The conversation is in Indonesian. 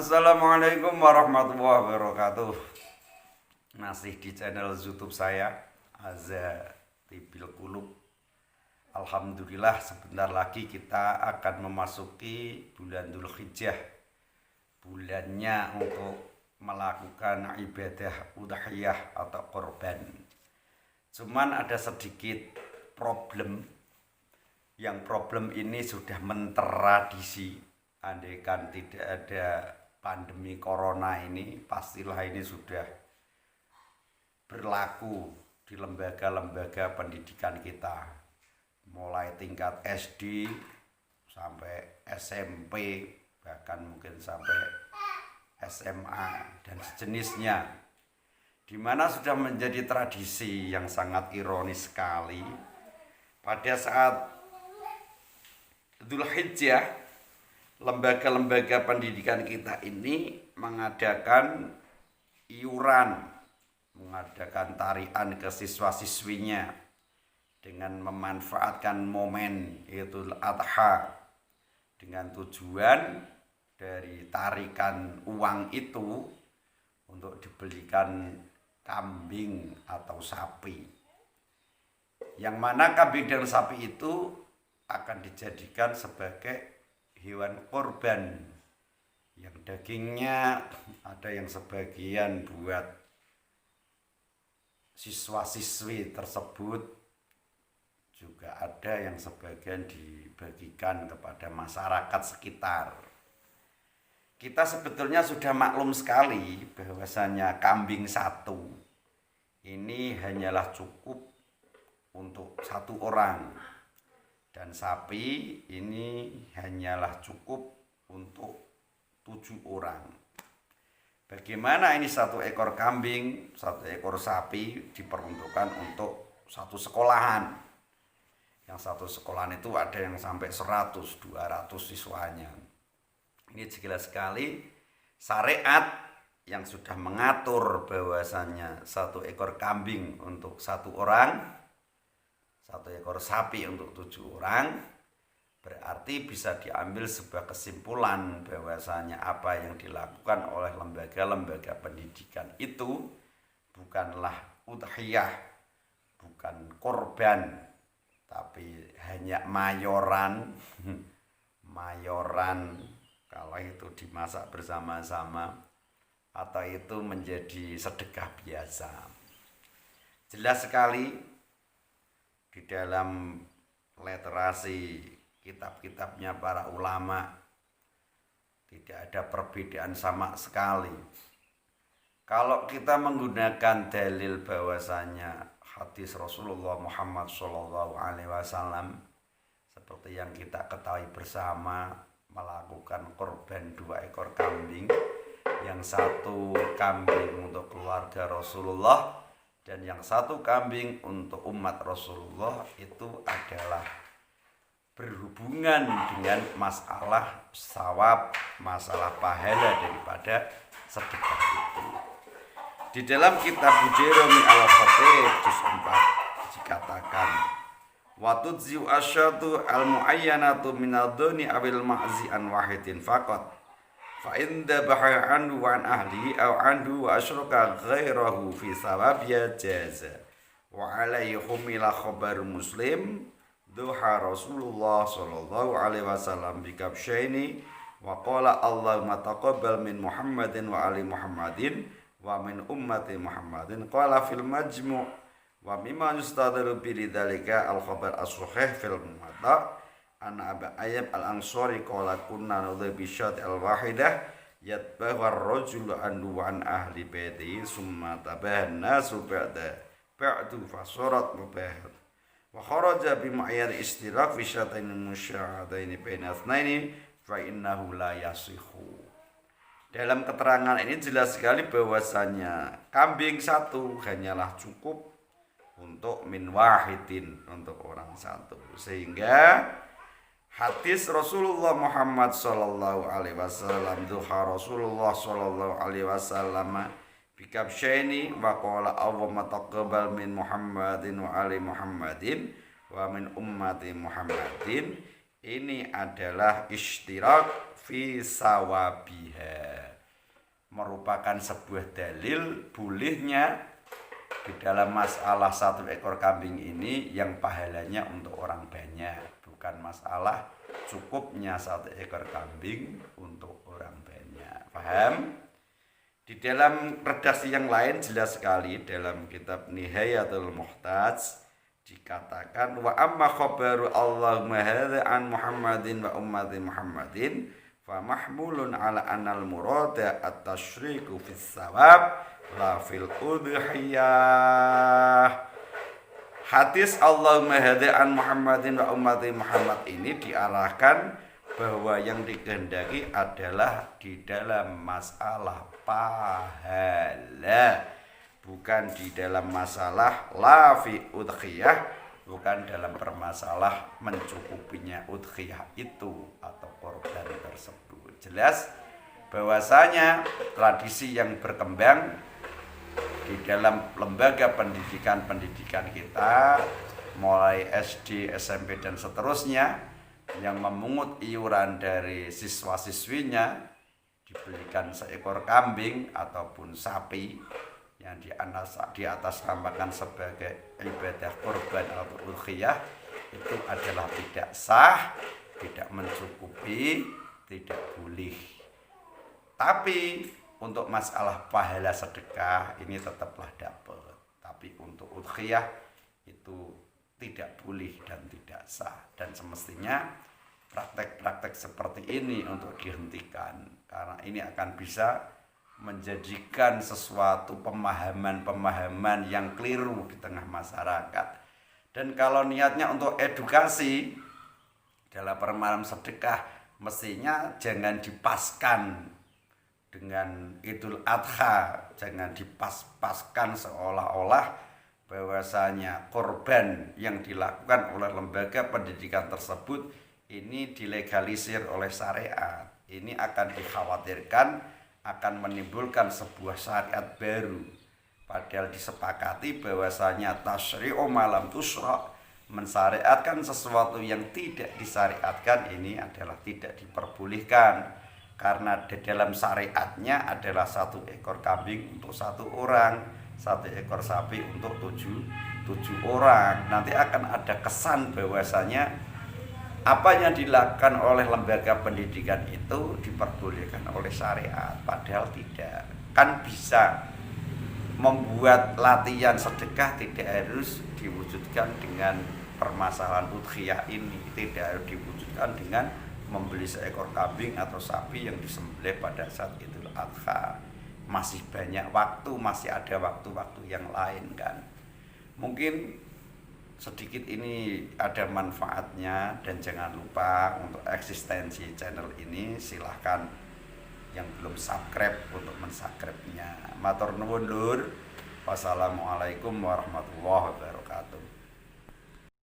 Assalamualaikum warahmatullahi wabarakatuh. Masih di channel YouTube saya Azza Tibil Qulub. Alhamdulillah sebentar lagi kita akan memasuki bulan Dzulhijjah. Bulannya untuk melakukan ibadah udhiyah atau korban. Cuman ada sedikit problem. Yang problem ini sudah mentradisi. Andaikan tidak ada pandemi corona ini, pastilah ini sudah berlaku di lembaga-lembaga pendidikan kita, mulai tingkat SD sampai SMP, bahkan mungkin sampai SMA dan sejenisnya, di mana sudah menjadi tradisi yang sangat ironis sekali pada saat Dzulhijjah. Lembaga-lembaga pendidikan kita ini mengadakan iuran, mengadakan tarian ke siswa-siswinya dengan memanfaatkan momen Idul Adha dengan tujuan dari tarikan uang itu untuk dibelikan kambing atau sapi. Yang mana kambing dan sapi itu akan dijadikan sebagai hewan korban yang dagingnya ada yang sebagian buat siswa-siswi tersebut, juga ada yang sebagian dibagikan kepada masyarakat sekitar. Kita sebetulnya sudah maklum sekali bahwasanya kambing satu ini hanyalah cukup untuk satu orang, dan sapi ini hanyalah cukup untuk 7 orang. Bagaimana ini satu ekor kambing, satu ekor sapi diperuntukkan untuk satu sekolahan. Yang satu sekolahan itu ada yang sampai 100, 200 siswanya. Ini jelas sekali syariat yang sudah mengatur bahwasannya satu ekor kambing untuk satu orang, satu ekor sapi untuk 7 orang, berarti bisa diambil sebuah kesimpulan bahwasanya apa yang dilakukan oleh lembaga-lembaga pendidikan itu bukanlah udhiyah, bukan korban, tapi hanya mayoran kalau itu dimasak bersama-sama atau itu menjadi sedekah biasa. Jelas sekali di dalam literasi kitab-kitabnya para ulama tidak ada perbedaan sama sekali. Kalau kita menggunakan dalil bahwasanya hadis Rasulullah Muhammad SAW seperti yang kita ketahui bersama, melakukan korban 2 ekor kambing, yang satu kambing untuk keluarga Rasulullah dan yang satu kambing untuk umat Rasulullah, itu adalah berhubungan dengan masalah sawab, masalah pahala daripada sedekah itu. Di dalam kitab Bujairami al-Khatib juz 4 dikatakan, wa tudziu asyatu al-muayyanatu minadh-dhani awil ma'zi an wahidin faqat fa inda bahaya anhu wa an ahli aw anhu wa asyraka ghairahu fi sawabiya jaza wa alaihi humila khabar Muslim duha Rasulullah sallallahu alaihi wasallam bi kabsyaini wa qala Allahumma taqabbal min Muhammadin wa ali Muhammadin wa min ummati Muhammadin qala fil majmu' wa mimma yustadru bi lidzalika al khabar as-sahih fil muwatta an Abi Ayyub al-Ansari qala kunna nudhi bi syat al-wahidah yatbahu ar-rajulu anhu wa an ahli baitihi summa tabahanna ba'du fasarat mubahat wa kharaja bi ma'yar istirak fi syatain musyahadaini baina itsnaini fa innahu la yasihu. Dalam keterangan ini jelas sekali bahwasanya kambing satu hanyalah cukup untuk min wahidin, untuk orang satu, sehingga hadis Rasulullah Muhammad sallallahu alaihi wasallam, duha Rasulullah sallallahu alaihi wasallam bikabsyaini wa qala Allahumma taqabbal min Muhammadin wa ali Muhammadin wa min ummati Muhammadin, ini adalah ishtirak fi sawabiha, merupakan sebuah dalil bolehnya di dalam masalah satu ekor kambing ini yang pahalanya untuk orang banyak, bukan masalah cukupnya satu ekor kambing untuk orang banyak. Paham? Di dalam redaksi yang lain jelas sekali dalam kitab Nihayatul Muhtaj dikatakan wa amma khabaru Allahumma hadza an Muhammadin wa ummati Muhammadin fa mahmulun ala anal murada at-tasyriku fis sawab la fil udhiyah. Hadis Allahumma hadza an Muhammadin wa ummati Muhammad ini diarahkan bahwa yang dikehendaki adalah di dalam masalah pahala, bukan di dalam masalah lafi udhiyah, bukan dalam permasalah mencukupinya udhiyah itu atau korban tersebut. Jelas bahwasanya tradisi yang berkembang di dalam lembaga pendidikan kita mulai SD, SMP dan seterusnya yang memungut iuran dari siswa-siswinya dibelikan seekor kambing ataupun sapi yang di atas namakan sebagai ibadah kurban atau udhiyah itu adalah tidak sah, tidak mencukupi, tidak boleh. Tapi untuk masalah pahala sedekah ini tetaplah dapat. Tapi untuk udhiyah itu tidak boleh dan tidak sah, dan semestinya praktek-praktek seperti ini untuk dihentikan karena ini akan bisa menjadikan sesuatu pemahaman-pemahaman yang keliru di tengah masyarakat. Dan kalau niatnya untuk edukasi dalam permalam sedekah mestinya jangan dipaskan dengan Idul Adha, jangan dipaskan seolah-olah bahwasanya korban yang dilakukan oleh lembaga pendidikan tersebut ini dilegalisir oleh syariat. Ini akan dikhawatirkan akan menimbulkan sebuah syariat baru. Padahal disepakati bahwasanya tasyri'u malam tusra, mensyariatkan sesuatu yang tidak disyariatkan ini adalah tidak diperbolehkan. Karena di dalam syariatnya adalah satu ekor kambing untuk satu orang, satu ekor sapi untuk tujuh orang. Nanti akan ada kesan bahwasanya apa yang dilakukan oleh lembaga pendidikan itu diperbolehkan oleh syariat, padahal tidak. Kan bisa membuat latihan sedekah tidak harus diwujudkan dengan permasalahan udhiyah ini, tidak harus diwujudkan dengan membeli seekor kambing atau sapi yang disembelih pada saat Idul Adha. Masih banyak waktu, masih ada waktu-waktu yang lain kan. Mungkin sedikit ini ada manfaatnya, dan jangan lupa untuk eksistensi channel ini silahkan yang belum subscribe untuk mensubscribe-nya. Matur nuwun lur. Wassalamualaikum warahmatullahi wabarakatuh.